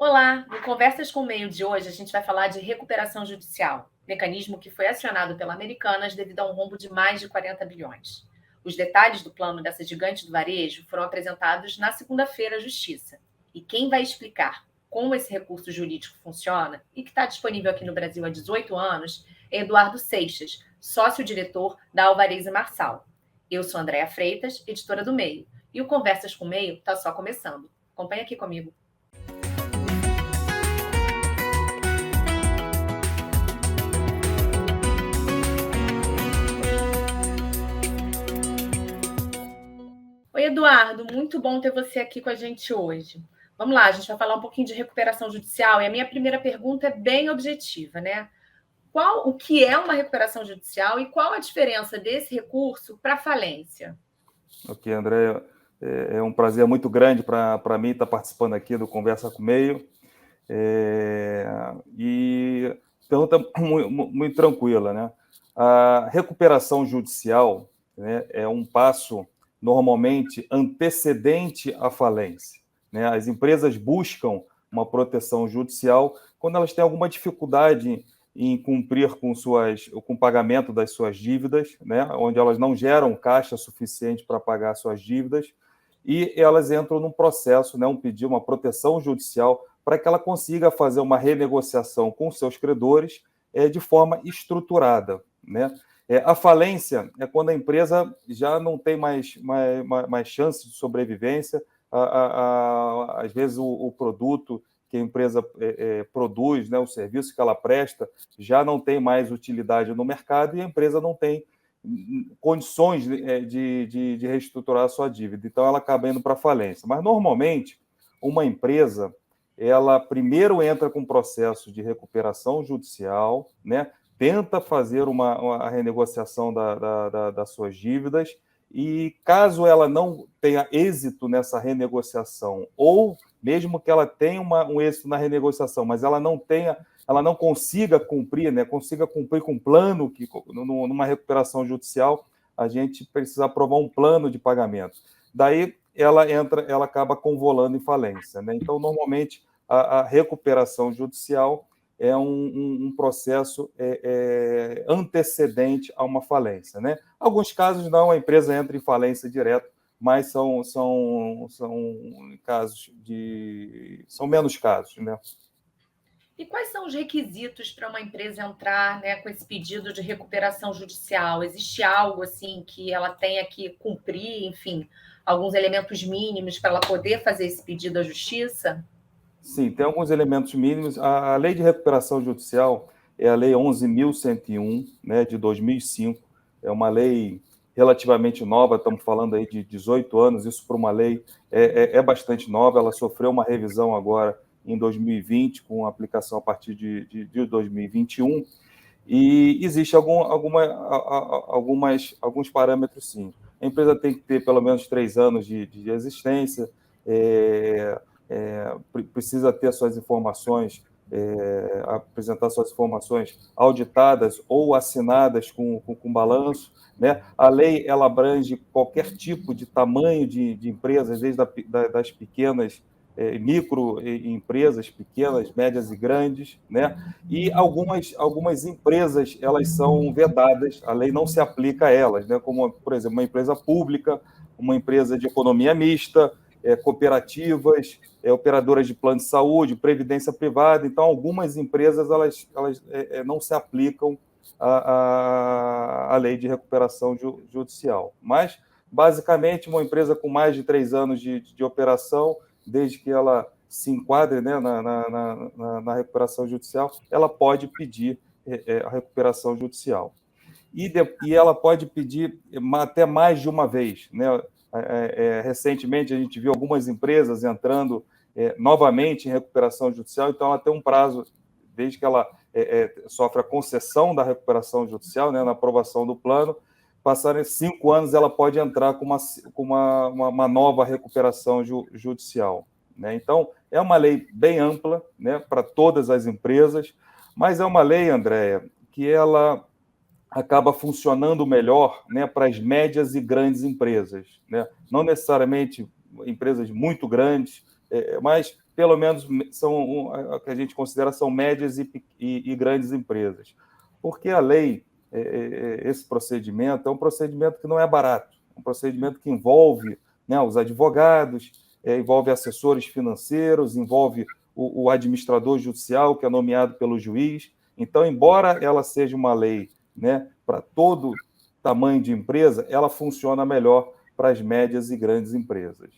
Olá, no Conversas com o Meio de hoje a gente vai falar de recuperação judicial, mecanismo que foi acionado pela Americanas devido a um rombo de mais de 40 bilhões. Os detalhes do plano dessa gigante do varejo foram apresentados na segunda-feira à Justiça. E quem vai explicar como esse recurso jurídico funciona e que está disponível aqui no Brasil há 18 anos é Eduardo Seixas, sócio-diretor da Alvarez e Marçal. Eu sou Andréa Freitas, editora do Meio, e o Conversas com o Meio está só começando. Acompanhe aqui comigo. Oi, Eduardo, muito bom ter você aqui com a gente hoje. Vamos lá, a gente vai falar um pouquinho de recuperação judicial e a minha primeira pergunta é bem objetiva, né? O que é uma recuperação judicial e qual a diferença desse recurso para a falência? Ok, André, é um prazer muito grande para mim estar participando aqui do Conversa com o Meio. E pergunta muito tranquila, né? A recuperação judicial, né, é um passo normalmente antecedente à falência, né? As empresas buscam uma proteção judicial quando elas têm alguma dificuldade em cumprir com o pagamento das suas dívidas, né, onde elas não geram caixa suficiente para pagar suas dívidas, e elas entram num processo, né, uma proteção judicial para que ela consiga fazer uma renegociação com seus credores de forma estruturada, né? A falência é quando a empresa já não tem mais chance de sobrevivência, às vezes o produto que a empresa produz, né, o serviço que ela presta, já não tem mais utilidade no mercado e a empresa não tem condições de reestruturar a sua dívida. Então, ela acaba indo para a falência. Mas, normalmente, uma empresa, ela primeiro entra com um processo de recuperação judicial, né, tenta fazer uma renegociação das suas dívidas e, caso ela não tenha êxito nessa renegociação, ou mesmo que ela tenha um êxito na renegociação, mas ela não consiga cumprir, né, consiga cumprir com um plano, que numa recuperação judicial, a gente precisa aprovar um plano de pagamento. Daí ela acaba convolando em falência, né? Então, normalmente, a recuperação judicial é um processo antecedente a uma falência, né? Alguns casos não, a empresa entra em falência direto, mas são casos são menos casos, né? E quais são os requisitos para uma empresa entrar, né, com esse pedido de recuperação judicial? Existe algo assim que ela tenha que cumprir, enfim, alguns elementos mínimos para ela poder fazer esse pedido à justiça? Sim, tem alguns elementos mínimos. A Lei de Recuperação Judicial é a Lei 11.101, né, de 2005. É uma lei relativamente nova, estamos falando aí de 18 anos, isso para uma lei é bastante nova. Ela sofreu uma revisão agora em 2020, com aplicação a partir de 2021, e existe alguns parâmetros, sim. A empresa tem que ter pelo menos 3 anos de existência, precisa ter suas informações, apresentar suas informações auditadas ou assinadas com balanço, né? A lei ela abrange qualquer tipo de tamanho de empresas, desde das pequenas, microempresas, pequenas, médias e grandes, né? E algumas empresas elas são vedadas, a lei não se aplica a elas, né? Como, por exemplo, uma empresa pública, uma empresa de economia mista, cooperativas, operadoras de plano de saúde, previdência privada. Então, algumas empresas elas não se aplicam à lei de recuperação judicial. Mas, basicamente, uma empresa com mais de 3 anos de operação, desde que ela se enquadre, né, na recuperação judicial, ela pode pedir a recuperação judicial. E ela pode pedir até mais de uma vez, né? Recentemente, a gente viu algumas empresas entrando novamente em recuperação judicial, então ela tem um prazo, desde que ela sofre a concessão da recuperação judicial, né, na aprovação do plano, passarem 5 anos, ela pode entrar com uma nova recuperação judicial, né? Então, é uma lei bem ampla, né, para todas as empresas, mas é uma lei, Andréia, que ela acaba funcionando melhor, né, para as médias e grandes empresas, né? Não necessariamente empresas muito grandes, mas pelo menos são o que a gente considera são médias e grandes empresas. Porque a lei, esse procedimento, é um procedimento que não é barato, é um procedimento que envolve, né, os advogados, envolve assessores financeiros, envolve o administrador judicial, que é nomeado pelo juiz. Então, embora ela seja uma lei, né, para todo tamanho de empresa, ela funciona melhor para as médias e grandes empresas.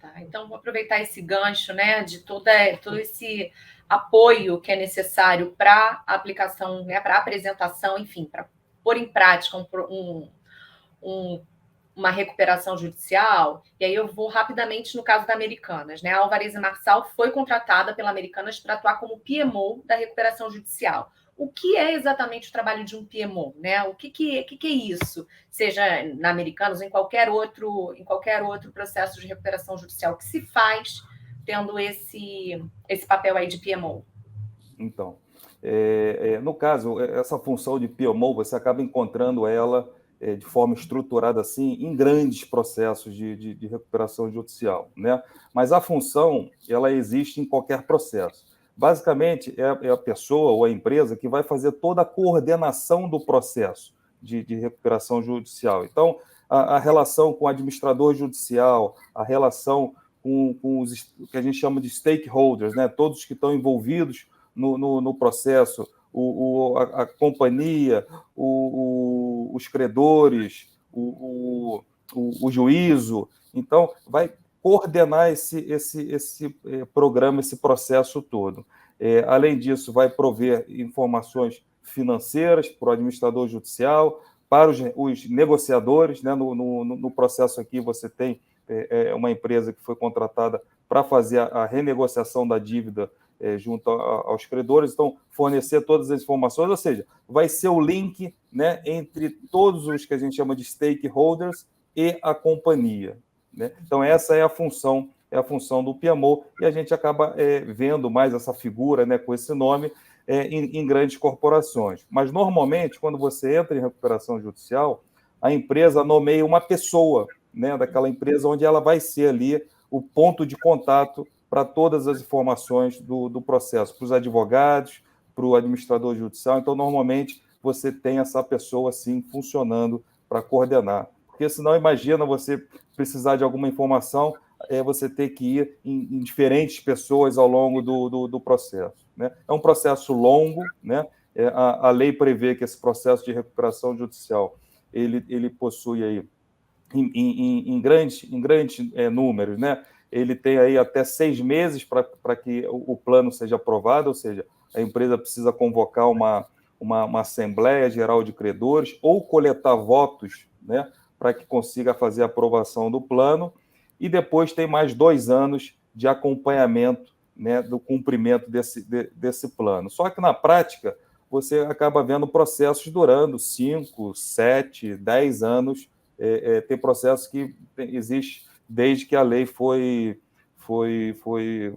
Tá, então, vou aproveitar esse gancho, né, de todo esse apoio que é necessário para a aplicação, né, para a apresentação, enfim, para pôr em prática uma recuperação judicial. E aí eu vou rapidamente no caso da Americanas, né? A Alvarez e Marçal foi contratada pela Americanas para atuar como PMO da recuperação judicial. O que é exatamente o trabalho de um PMO, né? O que é isso? Seja na Americanas ou em qualquer outro processo de recuperação judicial, que se faz tendo esse papel aí de PMO? Então, no caso, essa função de PMO, você acaba encontrando ela de forma estruturada assim em grandes processos de recuperação judicial, né? Mas a função, ela existe em qualquer processo. Basicamente, é a pessoa ou a empresa que vai fazer toda a coordenação do processo de recuperação judicial. Então, a relação com o administrador judicial, a relação com os que a gente chama de stakeholders, né? Todos que estão envolvidos no processo, a companhia, os credores, o juízo. Então, vai coordenar esse programa, esse processo todo. Além disso, vai prover informações financeiras para o administrador judicial, para os negociadores, né? No processo aqui, você tem uma empresa que foi contratada para fazer a renegociação da dívida junto aos credores, então fornecer todas as informações, ou seja, vai ser o link, né, entre todos os que a gente chama de stakeholders e a companhia, né? Então essa é a função do PMO, e a gente acaba vendo mais essa figura, né, com esse nome em grandes corporações. Mas normalmente, quando você entra em recuperação judicial, a empresa nomeia uma pessoa, né, daquela empresa, onde ela vai ser ali o ponto de contato para todas as informações do processo, para os advogados, para o administrador judicial. Então, normalmente, você tem essa pessoa, assim, funcionando para coordenar. Porque, senão, imagina você precisar de alguma informação, você ter que ir em diferentes pessoas ao longo do processo, né? É um processo longo, né? A lei prevê que esse processo de recuperação judicial, ele possui aí, em grandes números, né? Ele tem aí até 6 meses para que o plano seja aprovado, ou seja, a empresa precisa convocar uma Assembleia Geral de Credores ou coletar votos, né, para que consiga fazer a aprovação do plano, e depois tem mais 2 anos de acompanhamento, né, do cumprimento desse plano. Só que, na prática, você acaba vendo processos durando 5, 7, 10 anos. Tem processos que existe desde que a lei foi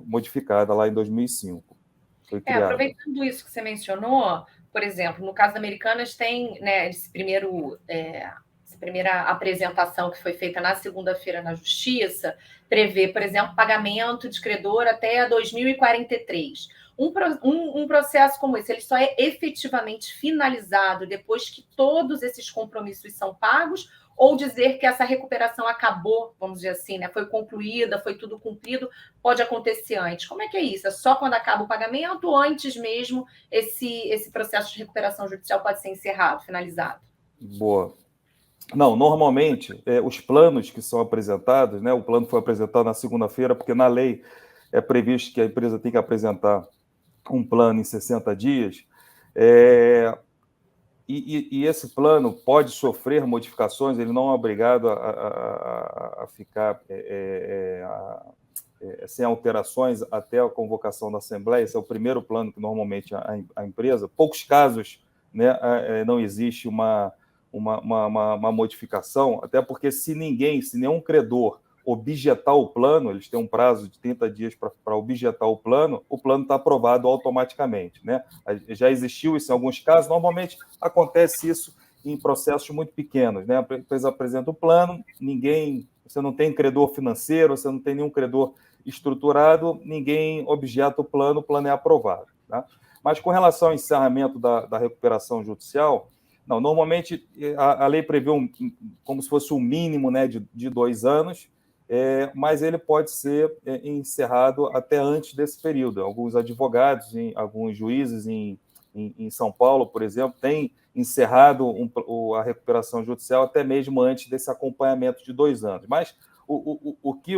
modificada lá em 2005. Foi criada. Aproveitando isso que você mencionou, por exemplo, no caso da Americanas tem, né, essa primeira apresentação que foi feita na segunda-feira na Justiça, prevê, por exemplo, pagamento de credor até 2043. Um processo como esse, ele só é efetivamente finalizado depois que todos esses compromissos são pagos, ou dizer que essa recuperação acabou, vamos dizer assim, né? Foi concluída, foi tudo cumprido, pode acontecer antes. Como é que é isso? É só quando acaba o pagamento ou antes mesmo esse processo de recuperação judicial pode ser encerrado, finalizado? Boa. Não, normalmente, os planos que são apresentados, né? O plano foi apresentado na segunda-feira, porque na lei é previsto que a empresa tem que apresentar um plano em 60 dias, e esse plano pode sofrer modificações, ele não é obrigado a ficar sem alterações até a convocação da Assembleia. Esse é o primeiro plano que normalmente a empresa, poucos casos, né, não existe uma modificação, até porque se nenhum credor objetar o plano, eles têm um prazo de 30 dias para objetar o plano está aprovado automaticamente, né? Já existiu isso em alguns casos, normalmente acontece isso em processos muito pequenos, né? A empresa apresenta o plano, você não tem credor financeiro, você não tem nenhum credor estruturado, ninguém objeta o plano é aprovado. Tá? Mas com relação ao encerramento da recuperação judicial, não, normalmente a lei prevê como se fosse um mínimo, né, de 2 anos, mas ele pode ser encerrado até antes desse período. Alguns advogados, alguns juízes em São Paulo, por exemplo, têm encerrado a recuperação judicial até mesmo antes desse acompanhamento de 2 anos. Mas o que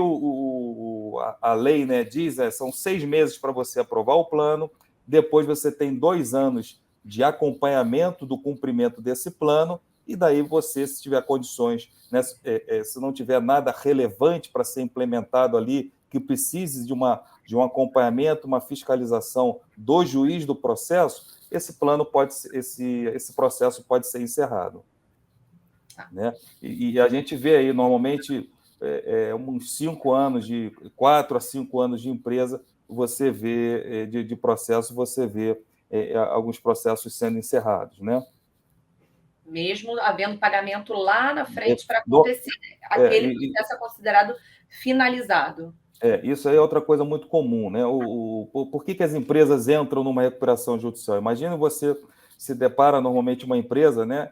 a lei, né, diz são 6 meses para você aprovar o plano, depois você tem 2 anos de acompanhamento do cumprimento desse plano, e daí você, se tiver condições, né, se não tiver nada relevante para ser implementado ali, que precise de um acompanhamento, uma fiscalização do juiz do processo, esse processo pode ser encerrado. Né? E a gente vê aí, normalmente, uns 5 anos, de 4 a 5 anos de empresa, você vê, de processo, você vê alguns processos sendo encerrados, né? Mesmo havendo pagamento lá na frente para acontecer, aquele processo é considerado finalizado. Isso aí é outra coisa muito comum, né? Por que as empresas entram numa recuperação judicial? Imagina você se depara normalmente uma empresa, né?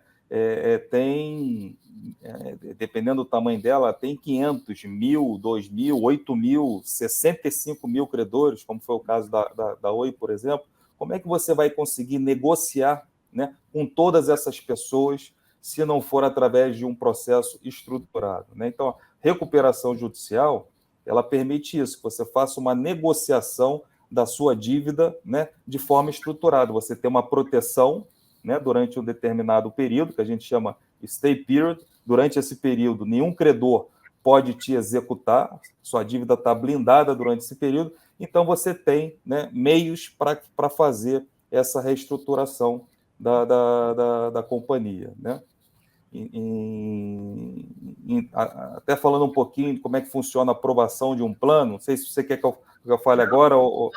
Dependendo do tamanho dela, tem 500, 1.000, 2.000, 8.000, 65.000 credores, como foi o caso da Oi, por exemplo. Como é que você vai conseguir negociar, né, com todas essas pessoas se não for através de um processo estruturado, né? Então, a recuperação judicial, ela permite isso, que você faça uma negociação da sua dívida, né, de forma estruturada. Você tem uma proteção, né, durante um determinado período, que a gente chama stay period. Durante esse período, nenhum credor pode te executar, sua dívida está blindada durante esse período, então você tem, né, meios para fazer essa reestruturação da companhia, né? Até falando um pouquinho de como é que funciona a aprovação de um plano, não sei se você quer que eu fale agora ou...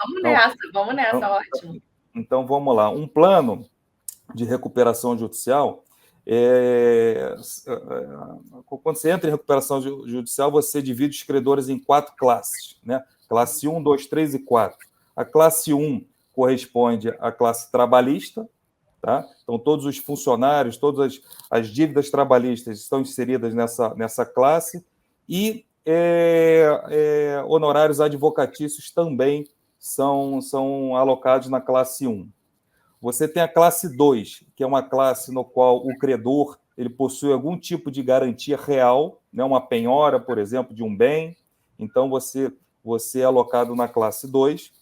Vamos nessa, ótimo. Então, vamos lá. Um plano de recuperação judicial, quando você entra em recuperação judicial, você divide os credores em 4 classes, né? Classe 1, 2, 3 e 4. A classe 1 corresponde à classe trabalhista, tá? Então, todos os funcionários, todas as dívidas trabalhistas estão inseridas nessa classe, e honorários advocatícios também são alocados na classe 1. Você tem a classe 2, que é uma classe no qual o credor ele possui algum tipo de garantia real, né? Uma penhora, por exemplo, de um bem. Então, você é alocado na classe 2.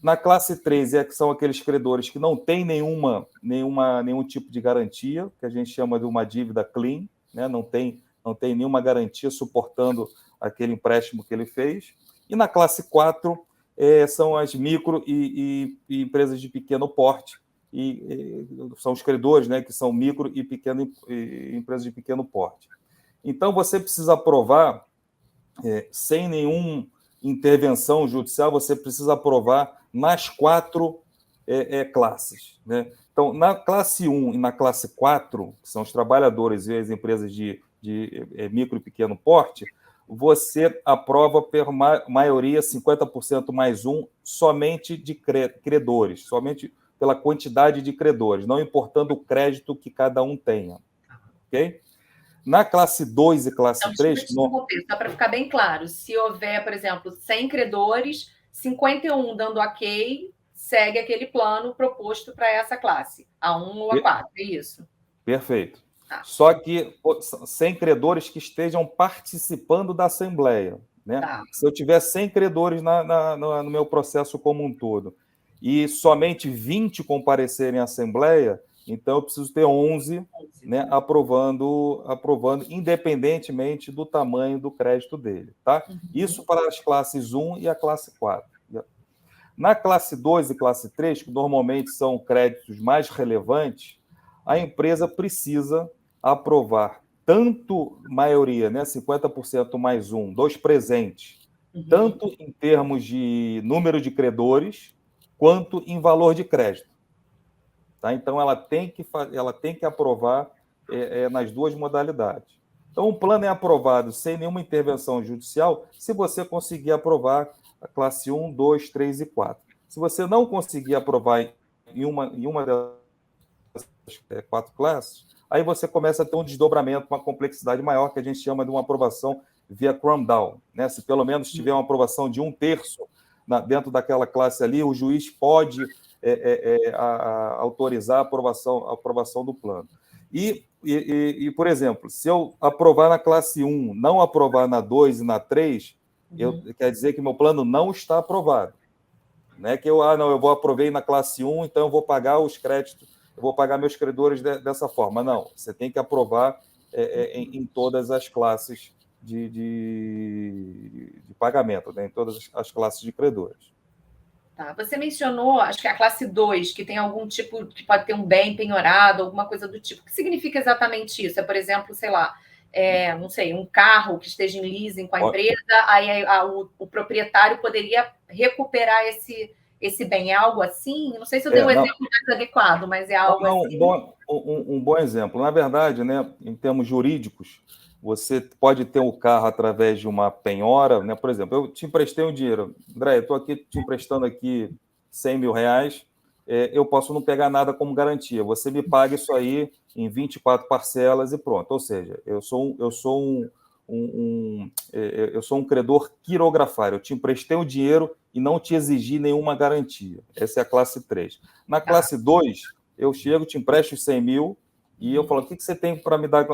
Na classe 3 são aqueles credores que não têm nenhum tipo de garantia, que a gente chama de uma dívida clean, né? Não tem nenhuma garantia suportando aquele empréstimo que ele fez. E na classe 4 são as micro e empresas de pequeno porte, e são os credores, né, que são micro e empresas de pequeno porte. Então, você precisa aprovar, sem nenhuma intervenção judicial, você precisa aprovar nas 4 classes, né? Então, na classe 1 e na classe 4, que são os trabalhadores e as empresas de micro e pequeno porte, você aprova por maioria 50% mais 1 somente de credores, somente pela quantidade de credores, não importando o crédito que cada um tenha. Ok? Na classe 2 e classe 3... Só para ficar bem claro, se houver, por exemplo, 100 credores, 51 dando ok, segue aquele plano proposto para essa classe, A1 ou A4, é isso? Perfeito. Só que 100 credores que estejam participando da Assembleia, né? Se eu tiver 100 credores no meu processo como um todo, e somente 20 comparecerem à Assembleia, então eu preciso ter 11, né, aprovando, independentemente do tamanho do crédito dele. Tá? Isso para as classes 1 e a classe 4. Na classe 2 e classe 3, que normalmente são créditos mais relevantes, a empresa precisa aprovar tanto maioria, né, 50% mais 1, 2 presentes, tanto em termos de número de credores, quanto em valor de crédito. Tá? Então, ela tem que aprovar nas 2 modalidades. Então, o plano é aprovado sem nenhuma intervenção judicial se você conseguir aprovar a classe 1, 2, 3 e 4. Se você não conseguir aprovar em uma dessas 4 classes, aí você começa a ter um desdobramento, uma complexidade maior, que a gente chama de uma aprovação via cram down, né? Se pelo menos tiver uma aprovação de 1/3 dentro daquela classe ali, o juiz pode autorizar a aprovação do plano. Por exemplo, se eu aprovar na classe 1, não aprovar na 2 e na 3, quer dizer que meu plano não está aprovado. Não é que eu aprovei na classe 1, então eu vou pagar os créditos, eu vou pagar meus credores dessa forma. Não, você tem que aprovar em todas as classes de pagamento, né? Em todas as classes de credores. Tá. Você mencionou, acho que a classe 2, que tem algum tipo, que pode ter um bem penhorado, alguma coisa do tipo. O que significa exatamente isso? É, por exemplo, sei lá, não sei, um carro que esteja em leasing com a empresa, aí o proprietário poderia recuperar esse bem. É algo assim? Não sei se eu dei um exemplo mais adequado, mas é algo assim. Um bom exemplo. Na verdade, né, em termos jurídicos, você pode ter o carro através de uma penhora, né? Por exemplo, eu te emprestei um dinheiro. André, eu estou aqui te emprestando aqui 100 mil reais, eu posso não pegar nada como garantia. Você me paga isso aí em 24 parcelas e pronto. Ou seja, eu sou um credor quirografário. Eu te emprestei o dinheiro e não te exigi nenhuma garantia. Essa é a classe 3. Na classe 2, eu chego, te empresto os 100 mil, e eu falo, o que você tem para me dar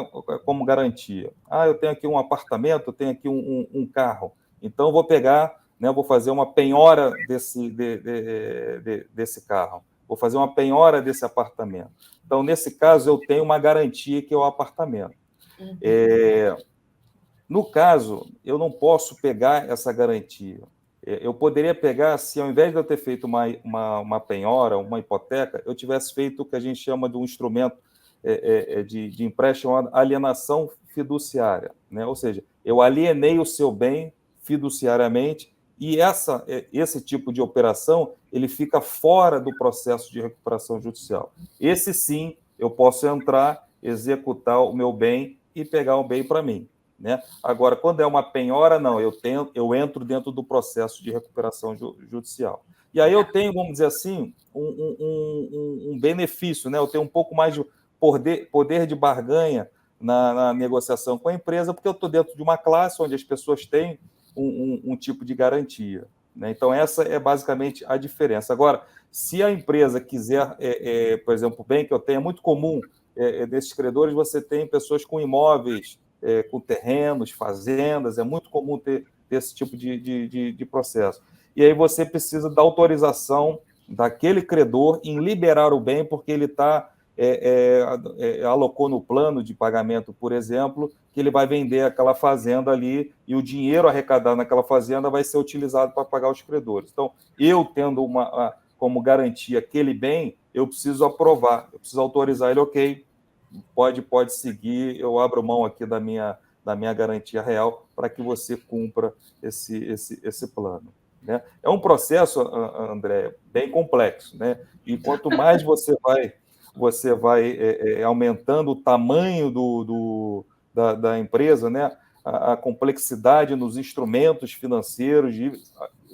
como garantia? Eu tenho aqui um apartamento, eu tenho aqui um carro. Então, eu vou pegar, né, vou fazer uma penhora desse carro. Vou fazer uma penhora desse apartamento. Então, nesse caso, eu tenho uma garantia que é o apartamento. No caso, eu não posso pegar essa garantia. Eu poderia pegar se, ao invés de eu ter feito uma penhora, uma hipoteca, eu tivesse feito o que a gente chama de um instrumento de empréstimo, alienação fiduciária, né? Ou seja, eu alienei o seu bem fiduciariamente e esse tipo de operação ele fica fora do processo de recuperação judicial. Esse sim, eu posso entrar, executar o meu bem e pegar o bem para mim, né? Agora, quando é uma penhora, não, eu entro dentro do processo de recuperação judicial. E aí eu tenho, vamos dizer assim, um benefício, né? Eu tenho um pouco mais de poder de barganha na negociação com a empresa, porque eu estou dentro de uma classe onde as pessoas têm um tipo de garantia, né? Então, essa é basicamente a diferença. Agora, se a empresa quiser, por exemplo, o bem que eu tenho, é muito comum desses credores, você tem pessoas com imóveis, com terrenos, fazendas, é muito comum ter esse tipo de processo. E aí você precisa da autorização daquele credor em liberar o bem, porque ele alocou no plano de pagamento, por exemplo, que ele vai vender aquela fazenda ali e o dinheiro arrecadado naquela fazenda vai ser utilizado para pagar os credores. Então, eu tendo como garantia aquele bem, eu preciso aprovar, eu preciso autorizar ele, ok, pode seguir, eu abro mão aqui da minha garantia real para que você cumpra esse plano, né? É um processo, André, bem complexo, né? E quanto mais você vai aumentando o tamanho da empresa, né? A complexidade nos instrumentos financeiros,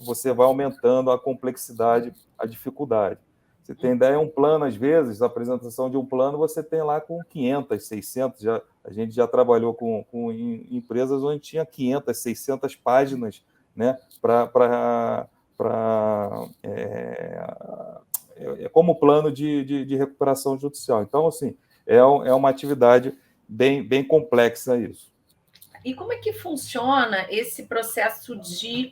você vai aumentando a complexidade, a dificuldade. Você tem ideia, um plano, às vezes, a apresentação de um plano, você tem lá com 500, 600, a gente já trabalhou com empresas onde tinha 500, 600 páginas, né, como plano de recuperação judicial. Então, assim, é uma atividade bem complexa isso. E como é que funciona esse processo de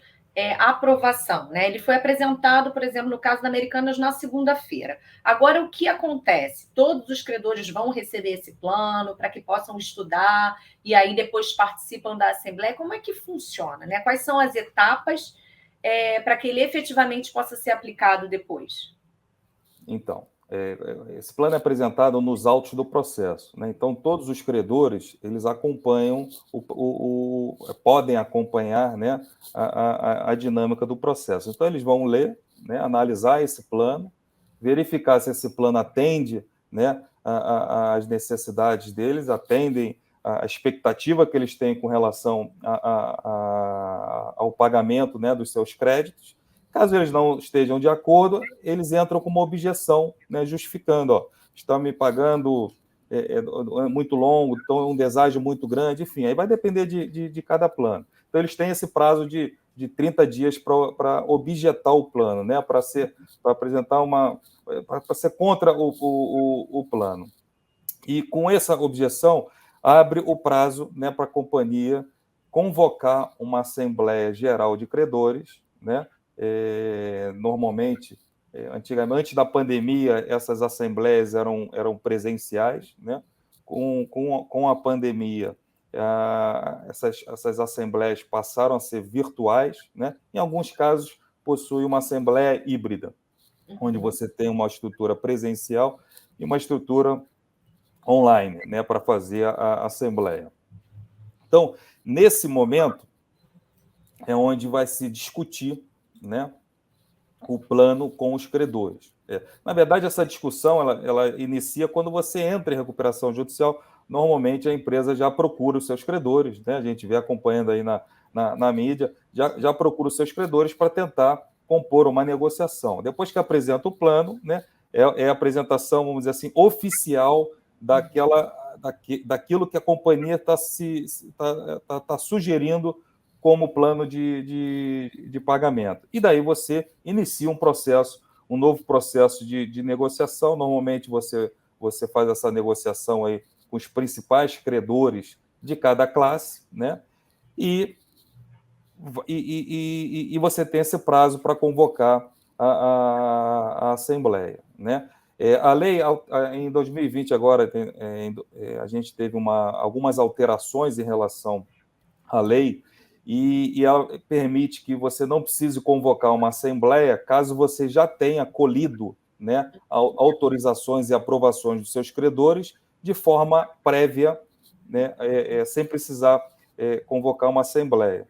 aprovação, né? Ele foi apresentado, por exemplo, no caso da Americanas, na segunda-feira. Agora, o que acontece? Todos os credores vão receber esse plano para que possam estudar e aí depois participam da Assembleia. Como é que funciona, né? Quais são as etapas para que ele efetivamente possa ser aplicado depois? Então, esse plano é apresentado nos autos do processo, né? Então, todos os credores, eles acompanham, podem acompanhar, né, a dinâmica do processo. Então, eles vão ler, né, analisar esse plano, verificar se esse plano atende, né, às necessidades deles, atendem a expectativa que eles têm com relação ao pagamento, né, dos seus créditos. Caso eles não estejam de acordo, eles entram com uma objeção, né, justificando, ó, estão me pagando muito longo, então é um deságio muito grande, enfim, aí vai depender de cada plano. Então, eles têm esse prazo de 30 dias para objetar o plano, né, para apresentar para ser contra o plano. E com essa objeção, abre o prazo, né, para a companhia convocar uma Assembleia Geral de Credores, né? Normalmente, antigamente, antes da pandemia, essas assembleias eram presenciais, né? Com a pandemia, essas assembleias passaram a ser virtuais, né? Em alguns casos, possui uma assembleia híbrida, onde você tem uma estrutura presencial e uma estrutura online, né, para fazer a assembleia. Então, nesse momento, é onde vai se discutir, né, o plano com os credores. Na verdade, essa discussão ela inicia quando você entra em recuperação judicial. Normalmente, a empresa já procura os seus credores, né? A gente vê acompanhando aí na mídia, já procura os seus credores para tentar compor uma negociação. Depois que apresenta o plano, né, é a apresentação, vamos dizer assim, oficial daquilo que a companhia está sugerindo como plano de pagamento. E daí você inicia um novo processo de negociação. Normalmente você faz essa negociação aí com os principais credores de cada classe, né? E você tem esse prazo para convocar a Assembleia, né? A lei, em 2020, agora, a gente teve algumas alterações em relação à lei, e ela permite que você não precise convocar uma assembleia caso você já tenha colhido, né, autorizações e aprovações dos seus credores de forma prévia, né, sem precisar convocar uma assembleia.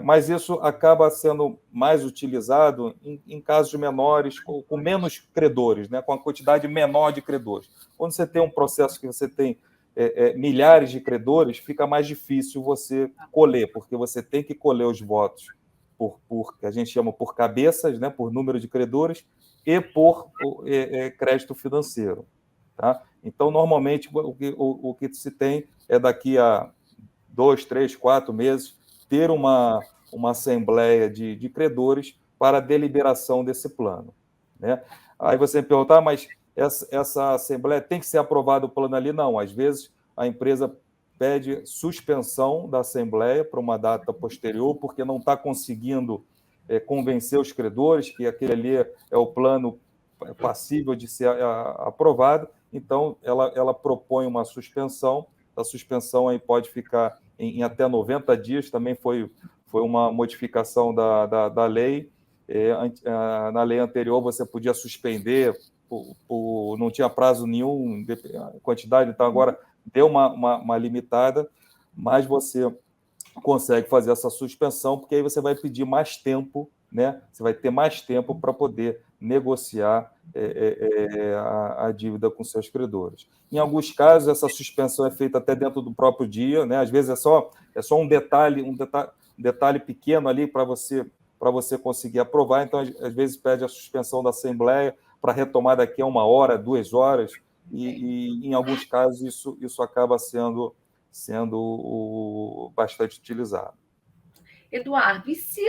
Mas isso acaba sendo mais utilizado em casos menores, com menos credores, né, com a quantidade menor de credores. Quando você tem um processo que você tem milhares de credores, fica mais difícil você colher, porque você tem que colher os votos que a gente chama por cabeças, né, por número de credores, e por crédito financeiro. Tá? Então, normalmente, o que se tem é daqui a 2, 3, 4 meses, ter uma assembleia de credores para a deliberação desse plano. Né? Aí você me perguntar, mas essa assembleia tem que ser aprovado o plano ali? Não, às vezes a empresa pede suspensão da assembleia para uma data posterior, porque não está conseguindo convencer os credores que aquele ali é o plano passível de ser aprovado, então ela propõe uma suspensão. A suspensão aí pode ficar em até 90 dias, também foi uma modificação da lei. Na lei anterior você podia suspender, não tinha prazo nenhum, quantidade, então agora deu uma limitada, mas você consegue fazer essa suspensão, porque aí você vai pedir mais tempo, né? Você vai ter mais tempo para poder negociar a dívida com seus credores. Em alguns casos, essa suspensão é feita até dentro do próprio dia, né? Às vezes é só um detalhe pequeno ali para você conseguir aprovar. Então, às vezes pede a suspensão da Assembleia para retomar daqui a 1 hora, 2 horas, e em alguns casos isso acaba sendo bastante utilizado. Eduardo, e se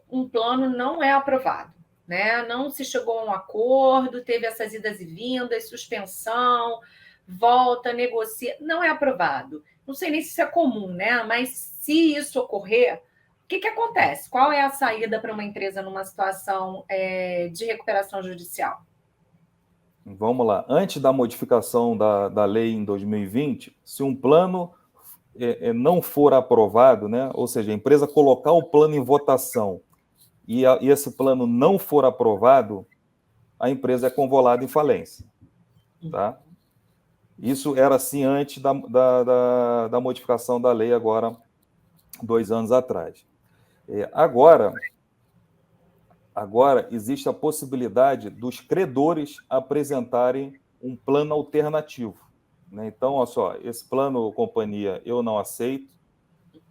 um plano não é aprovado? Né? Não se chegou a um acordo, teve essas idas e vindas, suspensão, volta, negocia, não é aprovado. Não sei nem se isso é comum, né? Mas se isso ocorrer, o que acontece? Qual é a saída para uma empresa numa situação de recuperação judicial? Vamos lá. Antes da modificação da lei em 2020, se um plano não for aprovado, né? Ou seja, a empresa colocar o plano em votação e esse plano não for aprovado, a empresa é convolada em falência. Tá? Isso era assim antes da modificação da lei, agora, 2 anos atrás. Agora existe a possibilidade dos credores apresentarem um plano alternativo. né? Então, olha só, esse plano companhia eu não aceito,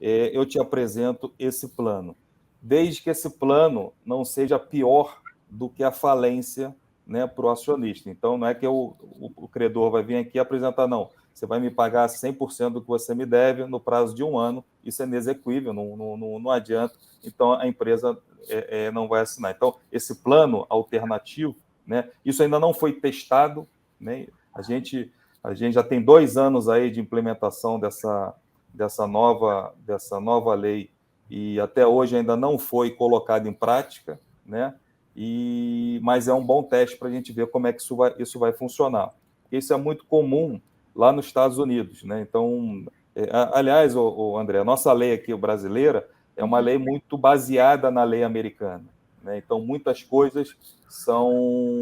eu te apresento esse plano, desde que esse plano não seja pior do que a falência, né, para o acionista. Então, não é que o credor vai vir aqui apresentar, não, você vai me pagar 100% do que você me deve no prazo de 1 ano, isso é inexequível, não adianta, então a empresa não vai assinar. Então, esse plano alternativo, né, isso ainda não foi testado, né, a gente já tem 2 anos aí de implementação dessa nova lei e até hoje ainda não foi colocado em prática, né? Mas é um bom teste para a gente ver como é que isso vai funcionar. Isso é muito comum lá nos Estados Unidos, né? Então, aliás, André, a nossa lei aqui brasileira é uma lei muito baseada na lei americana, né? Então, muitas coisas são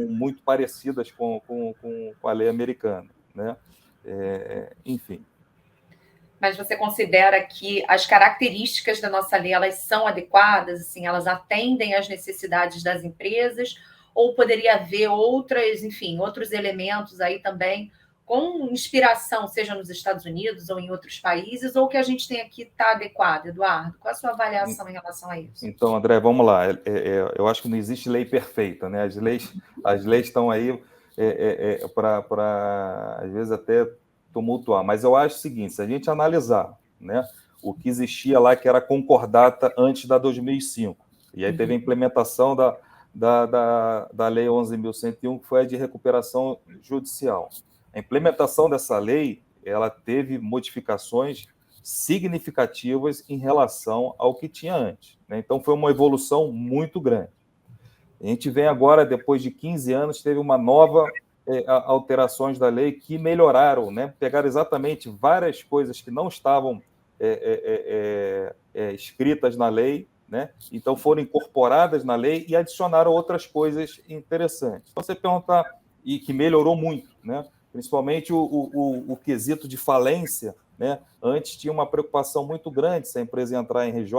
muito parecidas com a lei americana, né? Enfim. Mas você considera que as características da nossa lei elas são adequadas, assim, elas atendem às necessidades das empresas, ou poderia haver outras, enfim, outros elementos aí também com inspiração, seja nos Estados Unidos ou em outros países, ou o que a gente tem aqui está adequado, Eduardo? Qual a sua avaliação em relação a isso? Então, André, vamos lá. Eu acho que não existe lei perfeita, né? As leis estão aí para, às vezes, até tumultuar. Mas eu acho o seguinte, se a gente analisar, né, o que existia lá, que era concordata antes da 2005, e aí teve a implementação da Lei 11.101, que foi a de recuperação judicial. A implementação dessa lei, ela teve modificações significativas em relação ao que tinha antes, né? Então, foi uma evolução muito grande. A gente vem agora, depois de 15 anos, teve uma nova alterações da lei que melhoraram, né? Pegaram exatamente várias coisas que não estavam escritas na lei, né? Então foram incorporadas na lei e adicionaram outras coisas interessantes. Então, você perguntar, e que melhorou muito, né? Principalmente o quesito de falência, né? Antes tinha uma preocupação muito grande se a empresa entrar em RJ,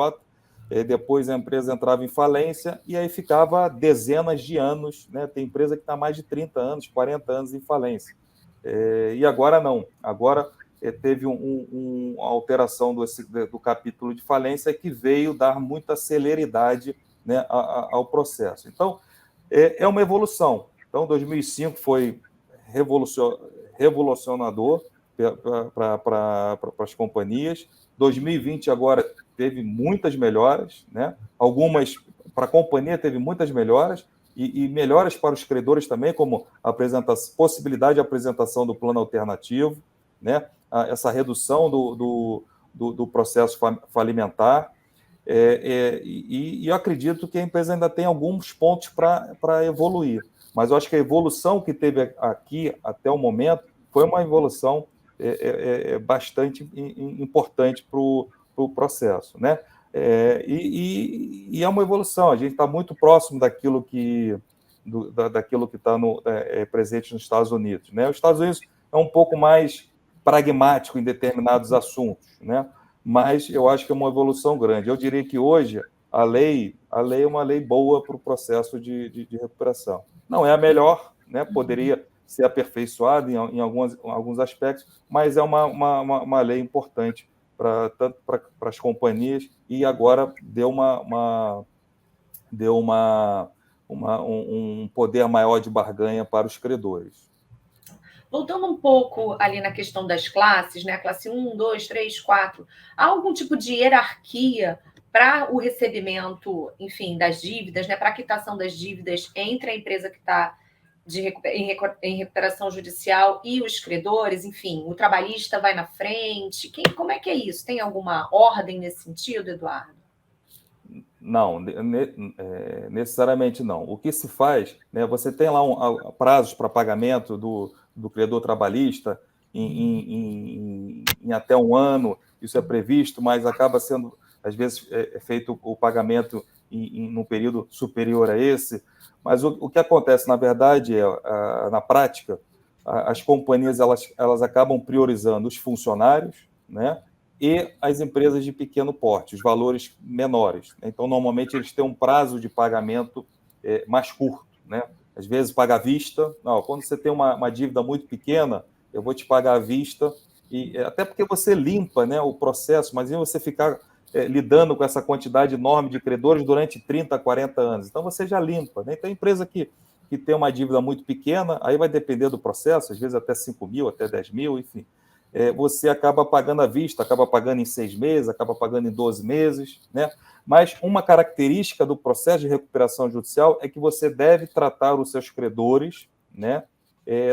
depois a empresa entrava em falência e aí ficava dezenas de anos, né? Tem empresa que está mais de 30 anos, 40 anos em falência. E agora não. Agora teve uma alteração do capítulo de falência que veio dar muita celeridade, né, ao processo. Então, é uma evolução. Então, 2005 foi revolucionador para as companhias. 2020 agora teve muitas melhoras, né? Algumas para a companhia teve muitas melhoras e melhoras para os credores também, como a possibilidade de apresentação do plano alternativo, né? Essa redução do processo falimentar. E eu acredito que a empresa ainda tem alguns pontos para evoluir, mas eu acho que a evolução que teve aqui até o momento foi uma evolução bastante importante para o processo, né? E é uma evolução, a gente está muito próximo daquilo que está presente nos Estados Unidos, né? Os Estados Unidos é um pouco mais pragmático em determinados assuntos, né? Mas eu acho que é uma evolução grande. Eu diria que hoje a lei é uma lei boa para o processo de recuperação. Não é a melhor, né? Poderia ser aperfeiçoada em alguns aspectos, mas é uma lei importante tanto para as companhias e agora deu um poder maior de barganha para os credores. Voltando um pouco ali na questão das classes, né? Classe 1, 2, 3, 4. Há algum tipo de hierarquia para o recebimento, enfim, das dívidas, né? Para a quitação das dívidas entre a empresa que está em recuperação judicial e os credores? Enfim, o trabalhista vai na frente? Como é que é isso? Tem alguma ordem nesse sentido, Eduardo? Não, necessariamente não. O que se faz, né, você tem lá prazos para pagamento do credor trabalhista em até 1 ano, isso é previsto, mas acaba sendo, às vezes, feito o pagamento num período superior a esse. Mas o que acontece, na verdade, na prática, as companhias elas acabam priorizando os funcionários, né? E as empresas de pequeno porte, os valores menores. Então, normalmente, eles têm um prazo de pagamento mais curto, né? Às vezes, paga à vista. Não, quando você tem uma dívida muito pequena, eu vou te pagar à vista, e até porque você limpa, né, o processo, mas você ficar lidando com essa quantidade enorme de credores durante 30, 40 anos. Então, você já limpa. Né? Então, a empresa que tem uma dívida muito pequena, aí vai depender do processo, às vezes até 5 mil, até 10 mil, enfim. Você acaba pagando à vista, acaba pagando em 6 meses, acaba pagando em 12 meses, né? Mas uma característica do processo de recuperação judicial é que você deve tratar os seus credores, né,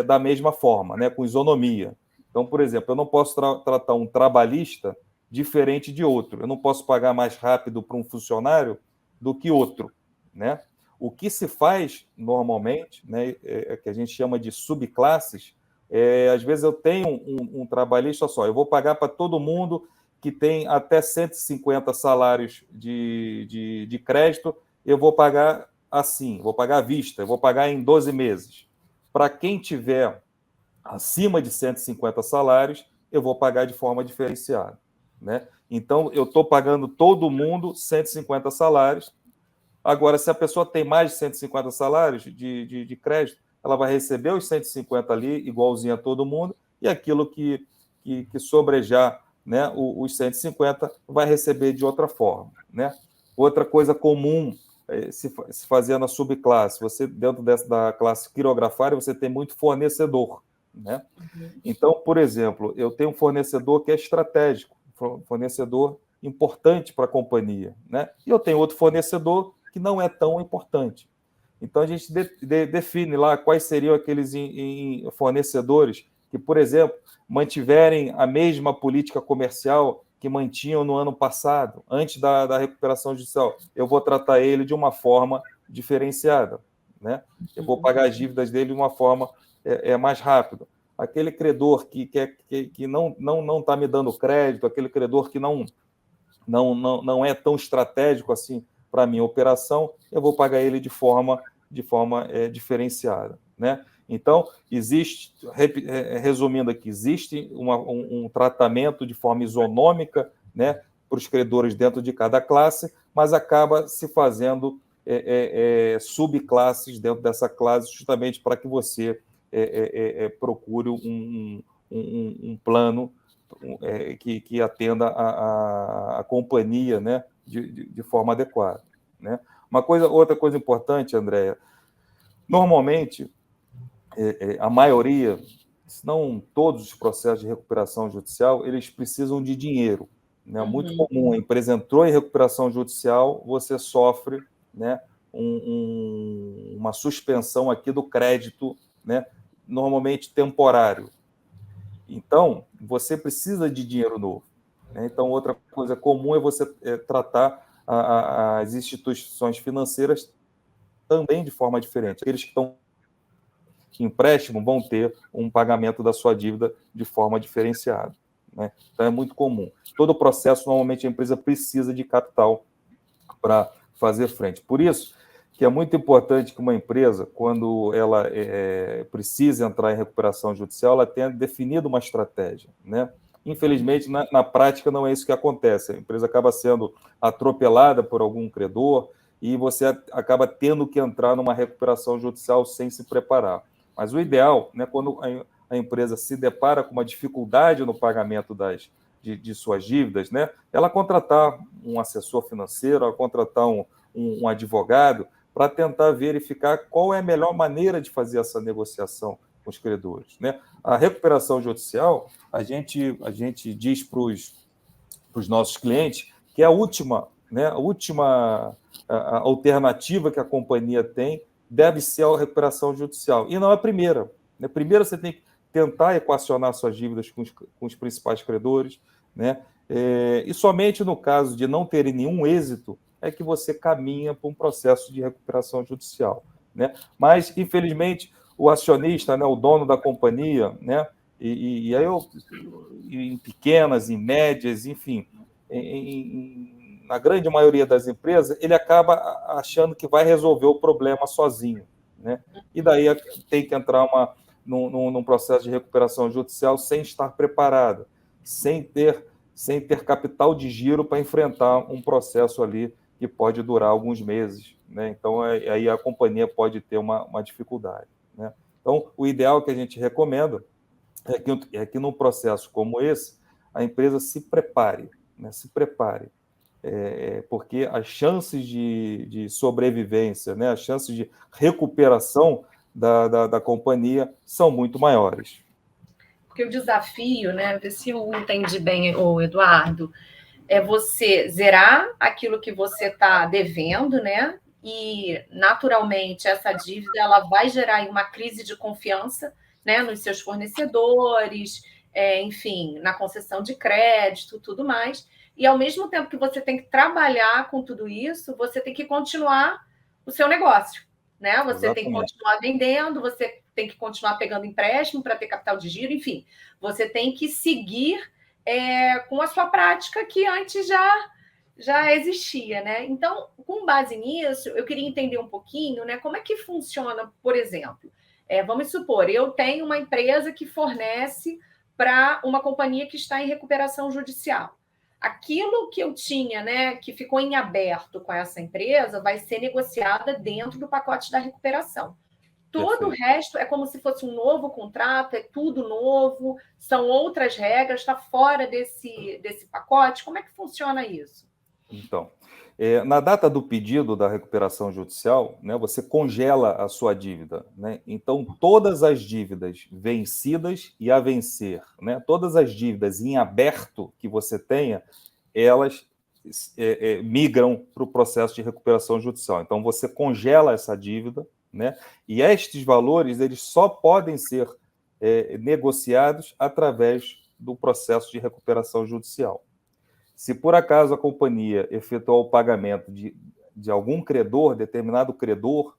da mesma forma, né, com isonomia. Então, por exemplo, eu não posso tratar um trabalhista diferente de outro. Eu não posso pagar mais rápido para um funcionário do que outro, né? O que se faz normalmente, né, que a gente chama de subclasses, às vezes eu tenho um trabalhista só, eu vou pagar para todo mundo que tem até 150 salários de crédito, eu vou pagar assim, vou pagar à vista, eu vou pagar em 12 meses. Para quem tiver acima de 150 salários, eu vou pagar de forma diferenciada. Né? Então, eu estou pagando todo mundo 150 salários. Agora, se a pessoa tem mais de 150 salários de crédito, ela vai receber os 150 ali, igualzinho a todo mundo, e aquilo que sobrejar, né, os 150 vai receber de outra forma. Né? Outra coisa comum se fazer na subclasse, você, dentro da classe quirografária, você tem muito fornecedor. Né? Então, por exemplo, eu tenho um fornecedor que é estratégico, fornecedor importante para a companhia, né? E eu tenho outro fornecedor que não é tão importante. Então, a gente define lá quais seriam aqueles fornecedores que, por exemplo, mantiverem a mesma política comercial que mantinham no ano passado, antes da recuperação judicial. Eu vou tratar ele de uma forma diferenciada, né? Eu vou pagar as dívidas dele de uma forma mais rápida. Aquele credor que não está me dando crédito, aquele credor que não é tão estratégico assim para a minha operação, eu vou pagar ele de forma diferenciada. Né? Então, existe, resumindo aqui, existe um tratamento de forma isonômica, né, para os credores dentro de cada classe, mas acaba se fazendo subclasses dentro dessa classe, justamente para que você procure um plano que atenda a companhia, né, de forma adequada. Né? Outra coisa importante, Andréia, normalmente, a maioria, se não todos os processos de recuperação judicial, eles precisam de dinheiro. Né? Muito comum, a empresa entrou em recuperação judicial, você sofre, né, uma suspensão aqui do crédito, né, normalmente temporário. Então, você precisa de dinheiro novo. Né? Então, outra coisa comum é você tratar as instituições financeiras também de forma diferente. Aqueles que estão em empréstimo vão ter um pagamento da sua dívida de forma diferenciada. Né? Então, é muito comum. Todo o processo, normalmente, a empresa precisa de capital para fazer frente. Por isso que é muito importante que uma empresa, quando ela precisa entrar em recuperação judicial, ela tenha definido uma estratégia. Né? Infelizmente, na prática, não é isso que acontece. A empresa acaba sendo atropelada por algum credor e você acaba tendo que entrar numa recuperação judicial sem se preparar. Mas o ideal, né, quando a empresa se depara com uma dificuldade no pagamento de suas dívidas, né, ela contratar um assessor financeiro, ela contratar um advogado para tentar verificar qual é a melhor maneira de fazer essa negociação com os credores. Né? A recuperação judicial, a gente diz para os nossos clientes que é a última alternativa que a companhia tem deve ser a recuperação judicial. E não é a primeira. Né? Primeiro, você tem que tentar equacionar suas dívidas com os principais credores, né? E somente no caso de não terem nenhum êxito é que você caminha para um processo de recuperação judicial. Né? Mas, infelizmente, o acionista, né, o dono da companhia, né, e aí em pequenas, em médias, enfim, na grande maioria das empresas, ele acaba achando que vai resolver o problema sozinho. Né? E daí tem que entrar num processo de recuperação judicial sem estar preparado, sem ter capital de giro para enfrentar um processo ali que pode durar alguns meses. Né? Então, aí a companhia pode ter uma dificuldade. Né? Então, o ideal que a gente recomenda é que num processo como esse, a empresa se prepare, né? Se prepare. Porque as chances de sobrevivência, né? As chances de recuperação da companhia são muito maiores. Porque o desafio, né, ver se eu entendi bem, o Eduardo, é você zerar aquilo que você está devendo, né? E naturalmente essa dívida ela vai gerar uma crise de confiança, né, nos seus fornecedores, enfim, na concessão de crédito, tudo mais. E ao mesmo tempo que você tem que trabalhar com tudo isso, você tem que continuar o seu negócio, né? Você tem que Exatamente. continuar vendendo, você tem que continuar pegando empréstimo para ter capital de giro, enfim, você tem que seguir com a sua prática que antes já existia, né? Então, com base nisso, eu queria entender um pouquinho, né, como é que funciona, por exemplo, vamos supor, eu tenho uma empresa que fornece para uma companhia que está em recuperação judicial. Aquilo que eu tinha, né, que ficou em aberto com essa empresa, vai ser negociada dentro do pacote da recuperação. Todo o Perfeito. resto é como se fosse um novo contrato, é tudo novo, são outras regras, está fora desse pacote. Como é que funciona isso? Então, na data do pedido da recuperação judicial, né, você congela a sua dívida, né? Então, todas as dívidas vencidas e a vencer, né, todas as dívidas em aberto que você tenha, elas migram para o processo de recuperação judicial. Então, você congela essa dívida, né? E estes valores eles só podem ser negociados através do processo de recuperação judicial. Se por acaso a companhia efetuar o pagamento de algum credor, determinado credor,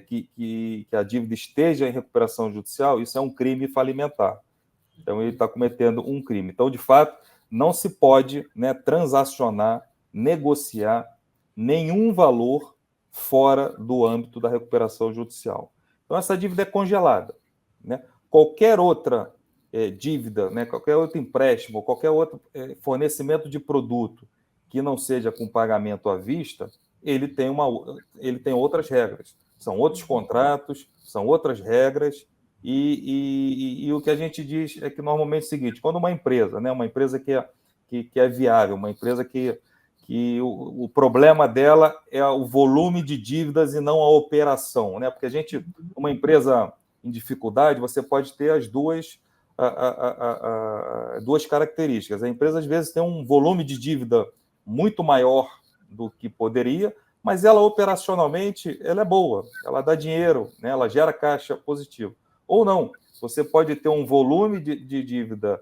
que a dívida esteja em recuperação judicial, isso é um crime falimentar. Então, ele está cometendo um crime. Então, de fato, não se pode, né, transacionar, negociar nenhum valor fora do âmbito da recuperação judicial. Então, essa dívida é congelada, né? Qualquer outra dívida, né, qualquer outro empréstimo, qualquer outro fornecimento de produto que não seja com pagamento à vista, ele tem outras regras. São outros contratos, são outras regras, e o que a gente diz é que normalmente é o seguinte: quando uma empresa, né, uma empresa que é viável, uma empresa que o problema dela é o volume de dívidas e não a operação, né? Porque uma empresa em dificuldade, você pode ter as duas características. A empresa, às vezes, tem um volume de dívida muito maior do que poderia, mas ela operacionalmente ela é boa, ela dá dinheiro, né? Ela gera caixa positivo. Ou não, você pode ter um volume de dívida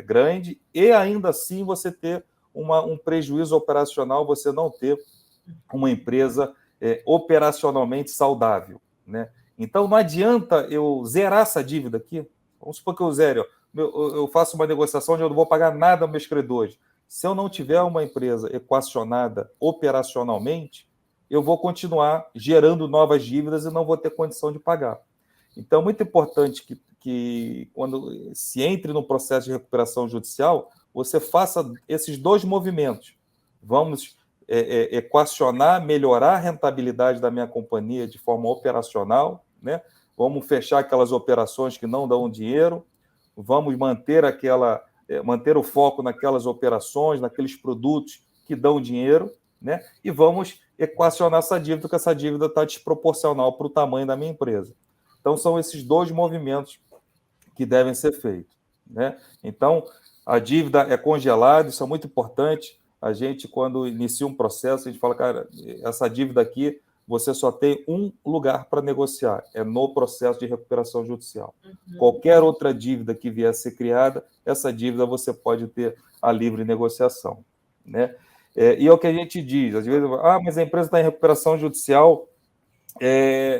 grande e ainda assim você ter um prejuízo operacional, você não ter uma empresa operacionalmente saudável, né? Então, não adianta eu zerar essa dívida aqui. Vamos supor que eu zero. Eu faço uma negociação onde eu não vou pagar nada aos meus credores. Se eu não tiver uma empresa equacionada operacionalmente, eu vou continuar gerando novas dívidas e não vou ter condição de pagar. Então, é muito importante que quando se entre no processo de recuperação judicial, você faça esses dois movimentos. Vamos equacionar, melhorar a rentabilidade da minha companhia de forma operacional, né? Vamos fechar aquelas operações que não dão dinheiro, vamos manter o foco naquelas operações, naqueles produtos que dão dinheiro, né? E vamos equacionar essa dívida, porque essa dívida está desproporcional para o tamanho da minha empresa. Então, são esses dois movimentos que devem ser feitos, né? Então, a dívida é congelada, isso é muito importante. A gente, quando inicia um processo, a gente fala, cara, essa dívida aqui, você só tem um lugar para negociar, é no processo de recuperação judicial. Uhum. Qualquer outra dívida que vier a ser criada, essa dívida você pode ter a livre negociação, né? E é o que a gente diz, às vezes, mas a empresa está em recuperação judicial,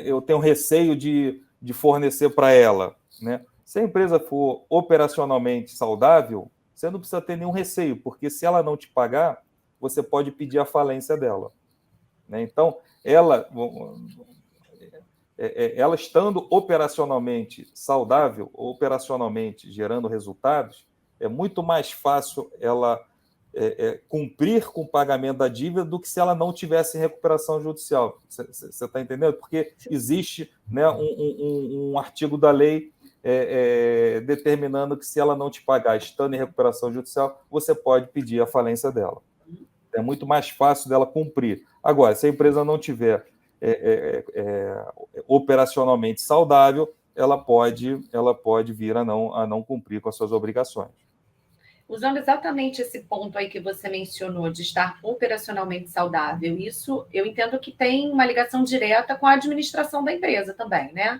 eu tenho receio de fornecer para ela, né? Se a empresa for operacionalmente saudável, você não precisa ter nenhum receio, porque se ela não te pagar, você pode pedir a falência dela, né? Então, ela estando operacionalmente saudável, operacionalmente gerando resultados, é muito mais fácil ela cumprir com o pagamento da dívida do que se ela não tivesse em recuperação judicial. Você está entendendo? Porque existe, né, um artigo da lei determinando que, se ela não te pagar estando em recuperação judicial, você pode pedir a falência dela. É muito mais fácil dela cumprir. Agora, se a empresa não tiver operacionalmente saudável, ela pode vir a não cumprir com as suas obrigações. Usando exatamente esse ponto aí que você mencionou, de estar operacionalmente saudável, isso eu entendo que tem uma ligação direta com a administração da empresa também, né?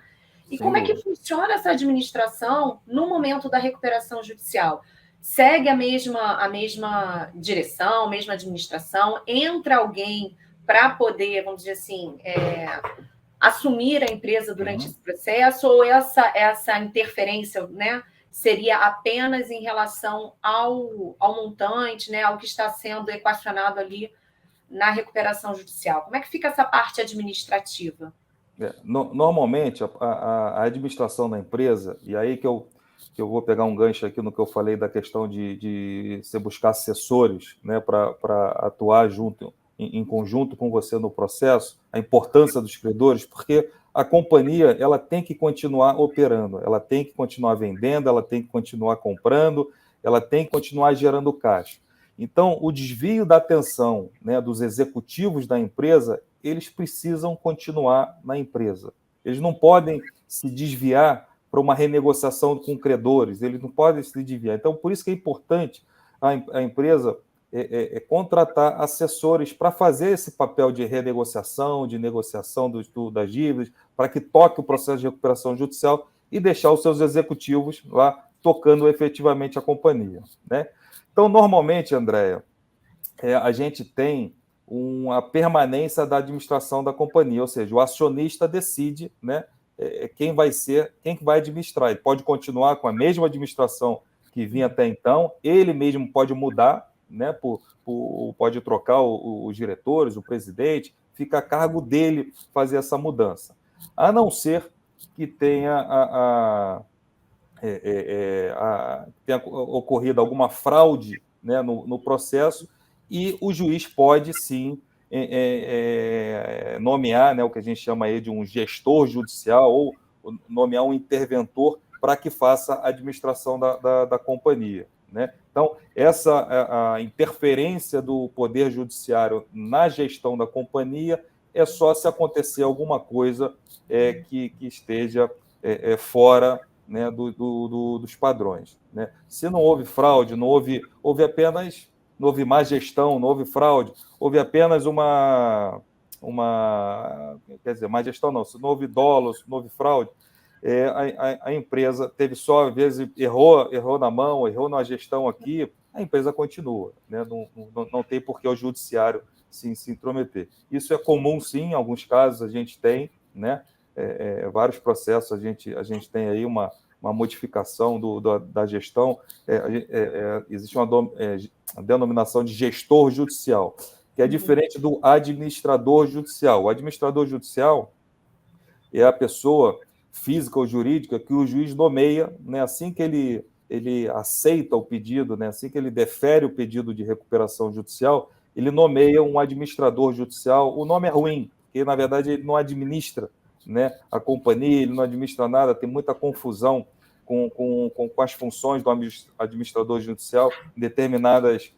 E como é que funciona essa administração no momento da recuperação judicial? Segue a mesma direção, a mesma administração? Entra alguém para poder, vamos dizer assim, assumir a empresa durante esse processo? Ou essa interferência, né, seria apenas em relação ao montante, né, ao que está sendo equacionado ali na recuperação judicial? Como é que fica essa parte administrativa? Normalmente, a administração da empresa, e aí que eu vou pegar um gancho aqui no que eu falei da questão de você buscar assessores, né, para atuar em conjunto com você no processo, a importância dos credores, porque a companhia ela tem que continuar operando, ela tem que continuar vendendo, ela tem que continuar comprando, ela tem que continuar gerando caixa. Então, o desvio da atenção, né, dos executivos da empresa, eles precisam continuar na empresa. Eles não podem se desviar para uma renegociação com credores, eles não podem se desviar. Então, por isso que é importante a empresa contratar assessores para fazer esse papel de renegociação, de negociação das dívidas, para que toque o processo de recuperação judicial e deixar os seus executivos lá tocando efetivamente a companhia, né? Então, normalmente, Andréia, a gente tem uma permanência da administração da companhia, ou seja, o acionista decide, né, quem que vai administrar. Ele pode continuar com a mesma administração que vinha até então, ele mesmo pode mudar, né, pode trocar os diretores, o presidente, fica a cargo dele fazer essa mudança. A não ser que tenha tenha ocorrido alguma fraude, né, no processo, e o juiz pode, sim, nomear, né, o que a gente chama aí de um gestor judicial, ou nomear um interventor para que faça a administração da companhia, né? Então, essa a interferência do Poder Judiciário na gestão da companhia é só se acontecer alguma coisa que esteja fora, né, dos padrões, né? Se não houve fraude, houve apenas, não houve má gestão, não houve fraude, houve apenas quer dizer, má gestão não, se não houve dolo, se não houve fraude, a empresa teve só, às vezes, errou na mão, errou na gestão aqui, a empresa continua, né? Não tem por que o judiciário se intrometer. Isso é comum, sim, em alguns casos a gente tem, né? Vários processos a gente tem aí uma modificação da gestão. Existe uma denominação de gestor judicial, que é diferente do administrador judicial. O administrador judicial é a pessoa física ou jurídica que o juiz nomeia, né, assim que ele aceita o pedido, né, assim que ele defere o pedido de recuperação judicial, ele nomeia um administrador judicial. O nome é ruim, porque, na verdade, ele não administra, né, a companhia, ele não administra nada, tem muita confusão com as funções do administrador judicial em determinadas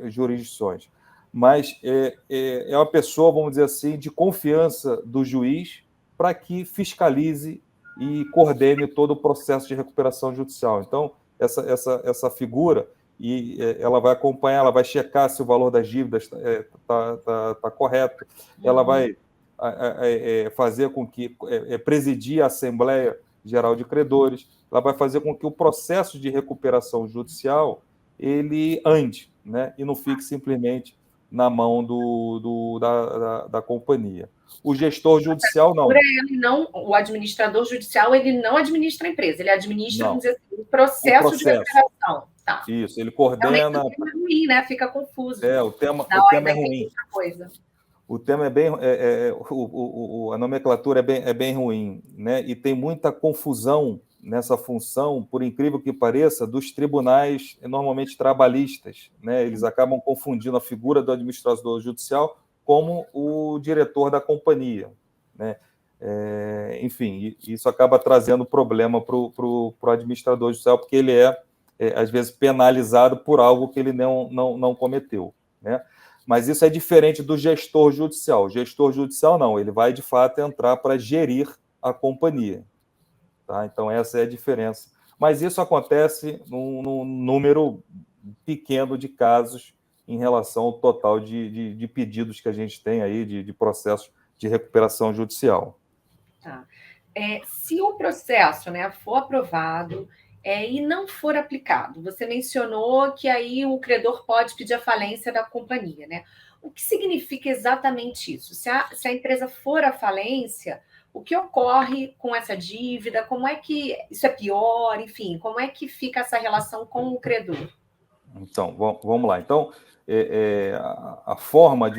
jurisdições. Mas é uma pessoa, vamos dizer assim, de confiança do juiz para que fiscalize e coordene todo o processo de recuperação judicial. Então, essa figura, ela vai acompanhar, ela vai checar se o valor das dívidas está correto, ela vai fazer com que presidir a Assembleia Geral de Credores, ela vai fazer com que o processo de recuperação judicial ele ande, né, e não fique simplesmente na mão da companhia. O gestor judicial não. O administrador judicial ele não administra a empresa, ele administra, vamos dizer assim, o processo de recuperação. Tá. Isso, ele coordena. Realmente, o tema é ruim, né? Fica confuso. O tema é ruim. O tema é bem. A nomenclatura é bem ruim, né? E tem muita confusão nessa função, por incrível que pareça, dos tribunais normalmente trabalhistas, né? Eles acabam confundindo a figura do administrador judicial como o diretor da companhia, né? enfim, isso acaba trazendo problema para o administrador judicial, porque ele às vezes, penalizado por algo que ele não cometeu, né? Mas isso é diferente do gestor judicial. O gestor judicial, não, ele vai, de fato, entrar para gerir a companhia. Tá? Então, essa é a diferença. Mas isso acontece num número pequeno de casos em relação ao total de pedidos que a gente tem aí, de processos de recuperação judicial. Tá. Se o processo, né, for aprovado e não for aplicado, você mencionou que aí o credor pode pedir a falência da companhia, né? O que significa exatamente isso? Se a empresa for à falência, o que ocorre com essa dívida? Como é que isso é pior? Enfim, como é que fica essa relação com o credor? Então, vamos lá. Então, a forma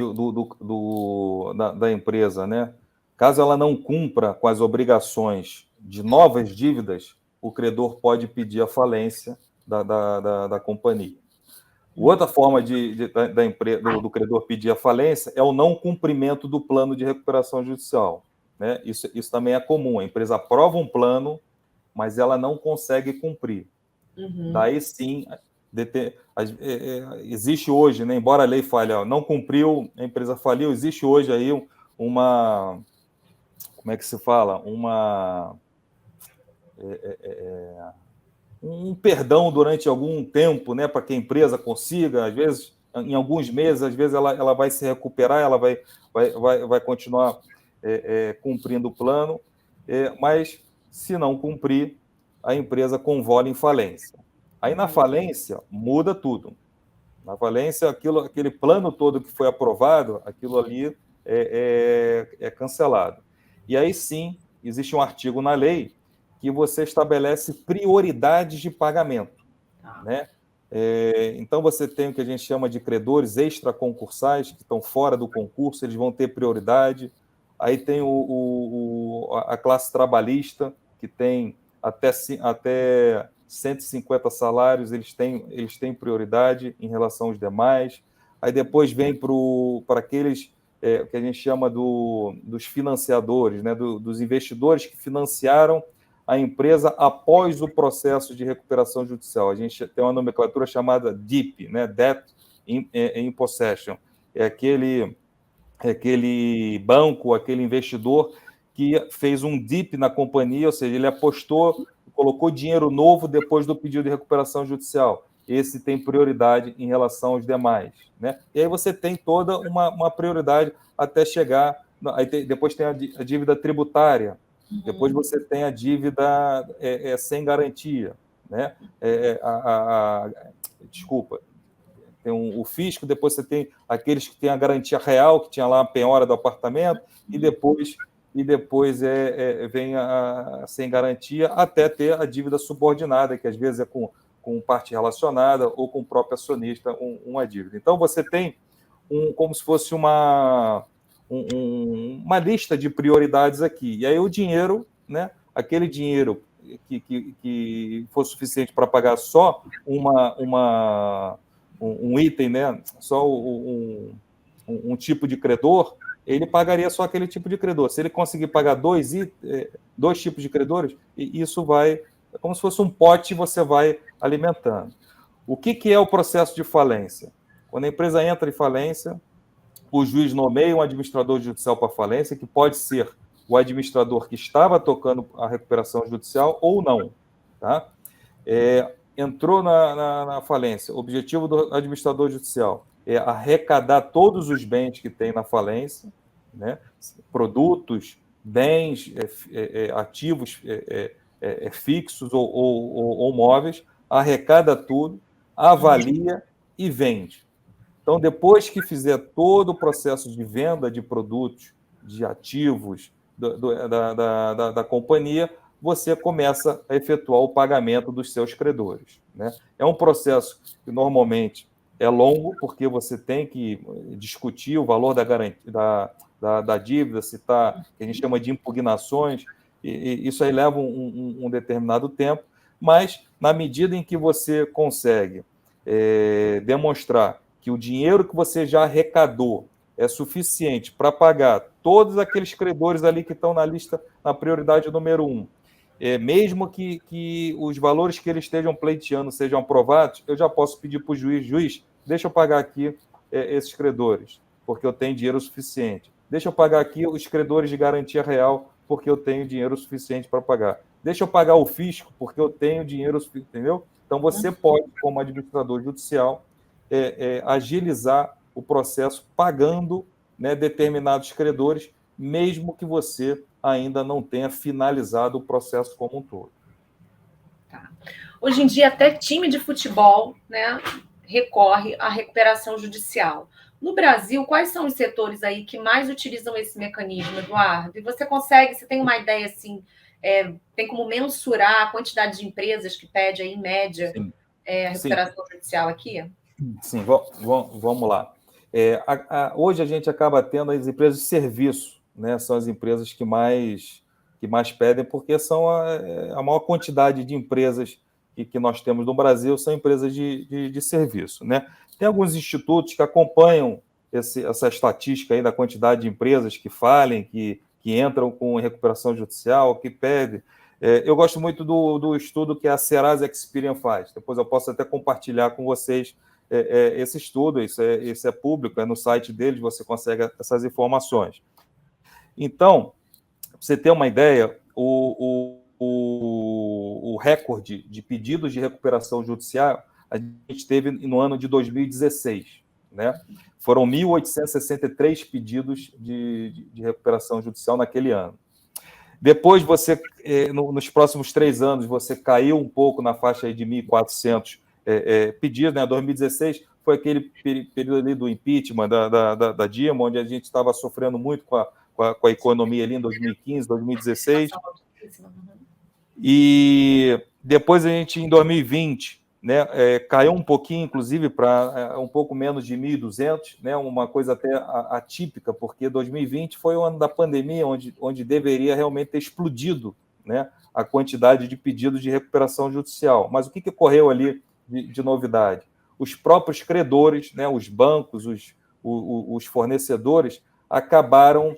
da empresa, né? Caso ela não cumpra com as obrigações de novas dívidas, o credor pode pedir a falência da companhia. Outra forma do credor pedir a falência é o não cumprimento do plano de recuperação judicial, né? Isso também é comum. A empresa aprova um plano, mas ela não consegue cumprir. Uhum. Daí sim, existe hoje, né, embora a lei fale, não cumpriu, a empresa faliu, existe hoje aí como é que se fala? Um perdão durante algum tempo, né, para que a empresa consiga, às vezes, em alguns meses, às vezes ela vai se recuperar, ela vai continuar cumprindo o plano, mas se não cumprir, a empresa convola em falência. Aí na falência muda tudo. Na falência, aquele plano todo que foi aprovado, aquilo ali é cancelado. E aí sim, existe um artigo na lei que você estabelece prioridades de pagamento, né? Então, você tem o que a gente chama de credores extraconcursais, que estão fora do concurso, eles vão ter prioridade. Aí tem a classe trabalhista, que tem até 150 salários, eles têm prioridade em relação aos demais. Aí depois vem para aqueles que a gente chama dos financiadores, né? Dos investidores que financiaram a empresa após o processo de recuperação judicial. A gente tem uma nomenclatura chamada DIP, né? Debt in Possession. É aquele banco, aquele investidor que fez um DIP na companhia, ou seja, ele apostou, colocou dinheiro novo depois do pedido de recuperação judicial. Esse tem prioridade em relação aos demais, né? E aí você tem toda uma prioridade até chegar... depois tem a dívida tributária, depois você tem a dívida sem garantia, né? Desculpa, tem o fisco, depois você tem aqueles que têm a garantia real, que tinha lá a penhora do apartamento, e depois vem a sem garantia, até ter a dívida subordinada, que às vezes é com parte relacionada ou com o próprio acionista uma dívida. Então, você tem como se fosse uma lista de prioridades aqui. E aí o dinheiro, né, aquele dinheiro que for suficiente para pagar só um item, né, só um tipo de credor, ele pagaria só aquele tipo de credor. Se ele conseguir pagar dois tipos de credores, isso vai... É como se fosse um pote, você vai alimentando. O que é o processo de falência? Quando a empresa entra em falência, o juiz nomeia um administrador judicial para falência, que pode ser o administrador que estava tocando a recuperação judicial ou não. Tá? Entrou na falência, o objetivo do administrador judicial é arrecadar todos os bens que tem na falência, né? Produtos, bens, ativos fixos ou móveis, arrecada tudo, avalia e vende. Então, depois que fizer todo o processo de venda de produtos, de ativos da companhia, você começa a efetuar o pagamento dos seus credores, né? É um processo que normalmente é longo, porque você tem que discutir o valor da garantia, da dívida, se está, que a gente chama de impugnações, e isso aí leva um determinado tempo, mas na medida em que você consegue demonstrar que o dinheiro que você já arrecadou é suficiente para pagar todos aqueles credores ali que estão na lista, na prioridade número 1, mesmo que os valores que eles estejam pleiteando sejam aprovados, eu já posso pedir para o juiz, deixa eu pagar aqui esses credores, porque eu tenho dinheiro suficiente. Deixa eu pagar aqui os credores de garantia real, porque eu tenho dinheiro suficiente para pagar. Deixa eu pagar o fisco, porque eu tenho dinheiro suficiente, entendeu? Então, você pode, como administrador judicial, agilizar o processo pagando, né, determinados credores, mesmo que você ainda não tenha finalizado o processo como um todo. Tá. Hoje em dia, até time de futebol, né, recorre à recuperação judicial. No Brasil, quais são os setores aí que mais utilizam esse mecanismo, Eduardo? E você tem uma ideia assim, tem como mensurar a quantidade de empresas que pede aí, em média, a recuperação judicial aqui? Sim, vamos lá. Hoje a gente acaba tendo as empresas de serviço, né? São as empresas que mais pedem, porque são a maior quantidade de empresas que nós temos no Brasil, são empresas de serviço, né? Tem alguns institutos que acompanham essa estatística aí da quantidade de empresas que falem, que entram com recuperação judicial, que pedem. Eu gosto muito do estudo que a Serasa Experian faz. Depois eu posso até compartilhar com vocês esse estudo, isso é público, no site deles, você consegue essas informações. Então, para você ter uma ideia, o recorde de pedidos de recuperação judicial a gente teve no ano de 2016, né? Foram 1.863 pedidos de recuperação judicial naquele ano. Depois, nos próximos 3 anos, você caiu um pouco na faixa aí de 1.400 pedidos, né? 2016 foi aquele período ali do impeachment da Dilma, onde a gente estava sofrendo muito com a economia ali em 2015, 2016. E depois a gente, em 2020, né, caiu um pouquinho, inclusive, para um pouco menos de 1.200, né, uma coisa até atípica, porque 2020 foi o ano da pandemia, onde deveria realmente ter explodido, né, a quantidade de pedidos de recuperação judicial. Mas o que ocorreu ali de novidade? Os próprios credores, né, os bancos, os fornecedores, acabaram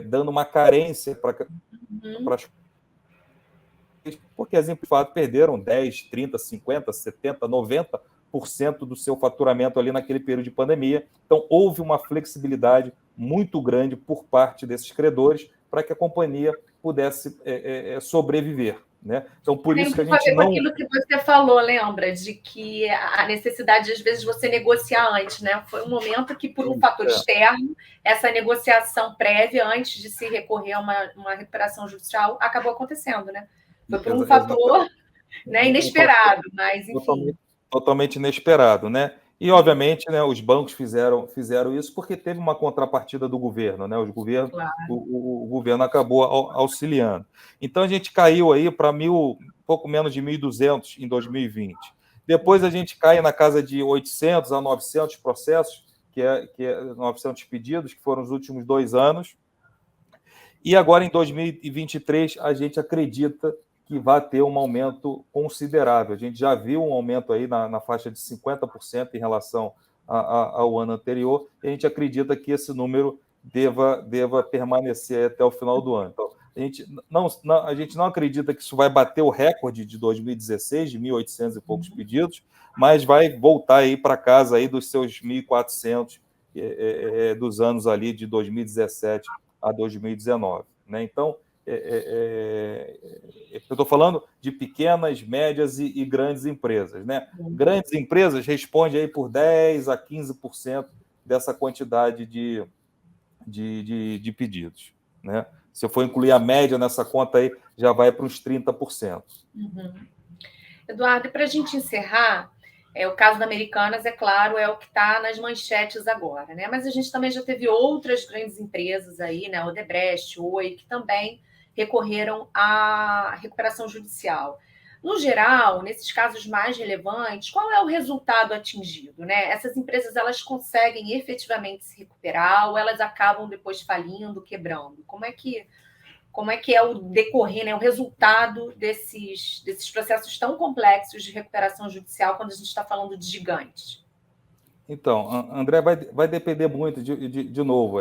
dando uma carência para as, porque as empresas, de fato, perderam 10, 30, 50, 70, 90% do seu faturamento ali naquele período de pandemia. Então, houve uma flexibilidade muito grande por parte desses credores para que a companhia pudesse sobreviver, né? Então, por isso que a gente não... Aquilo que você falou, lembra? De que a necessidade, às vezes, de você negociar antes, né? Foi um momento que, por um fator externo, essa negociação prévia, antes de se recorrer a uma recuperação judicial, acabou acontecendo, né? Foi por um fator, né, inesperado, mas, enfim... Totalmente inesperado, né? E, obviamente, né, os bancos fizeram isso porque teve uma contrapartida do governo, né? Claro. O governo acabou auxiliando. Então, a gente caiu aí para pouco menos de 1.200 em 2020. Depois, a gente cai na casa de 800 a 900 processos, que é 900 pedidos, que foram os últimos 2 anos. E agora, em 2023, a gente acredita que vai ter um aumento considerável. A gente já viu um aumento aí na faixa de 50% em relação ao ano anterior, e a gente acredita que esse número deva permanecer até o final do ano. Então, a gente não acredita que isso vai bater o recorde de 2016, de 1.800 e poucos pedidos, mas vai voltar aí para casa aí dos seus 1.400 dos anos ali de 2017 a 2019, né? Então, eu estou falando de pequenas, médias e grandes empresas, né? Grandes empresas respondem aí por 10% a 15% dessa quantidade de pedidos, né? Se eu for incluir a média nessa conta aí, já vai para uns 30%. Uhum. Eduardo, e para a gente encerrar, o caso da Americanas, é claro, é o que está nas manchetes agora, né? Mas a gente também já teve outras grandes empresas aí, né? Odebrecht, Oi, que também recorreram à recuperação judicial. No geral, nesses casos mais relevantes, qual é o resultado atingido, né? Essas empresas, elas conseguem efetivamente se recuperar ou elas acabam depois falindo, quebrando? Como é que é o decorrer, né, o resultado desses processos tão complexos de recuperação judicial quando a gente está falando de gigantes? Então, André, vai depender muito, de novo,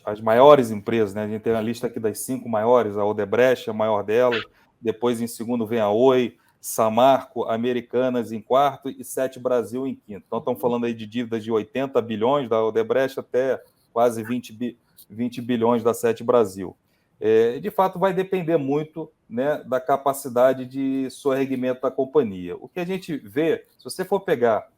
as maiores empresas, né? A gente tem a lista aqui das 5 maiores, a Odebrecht é a maior delas, depois em segundo vem a Oi, Samarco, Americanas em quarto e Sete Brasil em quinto. Então, estamos falando aí de dívidas de 80 bilhões da Odebrecht até quase 20 bilhões da Sete Brasil. De fato, vai depender muito, né, da capacidade de sorregimento da companhia. O que a gente vê, se você for pegar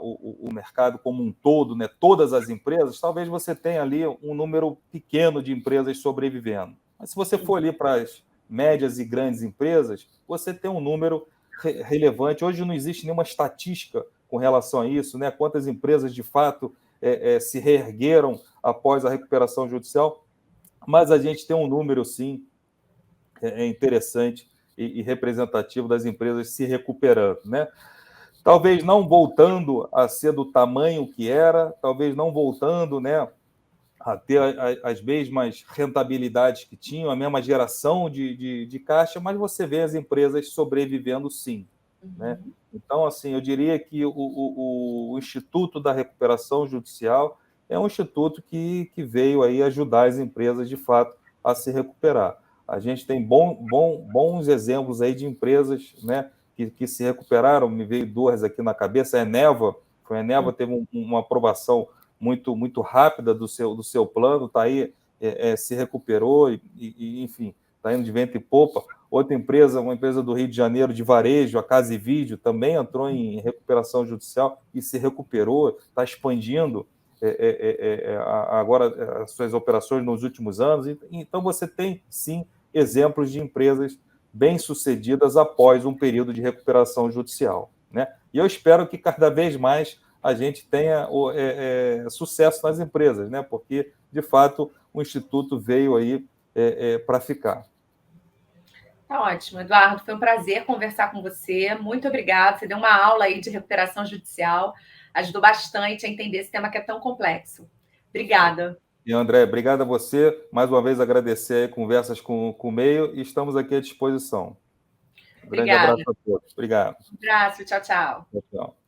o mercado como um todo, né, todas as empresas, talvez você tenha ali um número pequeno de empresas sobrevivendo. Mas se você for ali para as médias e grandes empresas, você tem um número relevante. Hoje não existe nenhuma estatística com relação a isso, né? Quantas empresas de fato se reergueram após a recuperação judicial, mas a gente tem um número, sim, interessante e representativo das empresas se recuperando, né? Talvez não voltando a ser do tamanho que era, talvez não voltando, né, a ter as mesmas rentabilidades que tinham, a mesma geração de caixa, mas você vê as empresas sobrevivendo, sim. Né? Então, assim, eu diria que o Instituto da Recuperação Judicial é um instituto que veio aí ajudar as empresas, de fato, a se recuperar. A gente tem bons exemplos aí de empresas, né, que se recuperaram. Me veio duas aqui na cabeça. A Eneva teve uma aprovação muito rápida do seu plano, está aí, se recuperou e enfim, está indo de vento e popa. Outra empresa, uma empresa do Rio de Janeiro de varejo, a Casa e Vídeo, também entrou em recuperação judicial e se recuperou, está expandindo agora as suas operações nos últimos anos. Então, você tem, sim, exemplos de empresas bem-sucedidas após um período de recuperação judicial. Né? E eu espero que cada vez mais a gente tenha sucesso nas empresas, né? Porque, de fato, o Instituto veio aí para ficar. Tá ótimo, Eduardo. Foi um prazer conversar com você. Muito obrigada. Você deu uma aula aí de recuperação judicial, ajudou bastante a entender esse tema que é tão complexo. Obrigada. E, André, obrigado a você. Mais uma vez, agradecer aí conversas com o meio e estamos aqui à disposição. Um grande Obrigada. abraço a todos. Obrigado. Um abraço. Tchau, tchau. Tchau, tchau.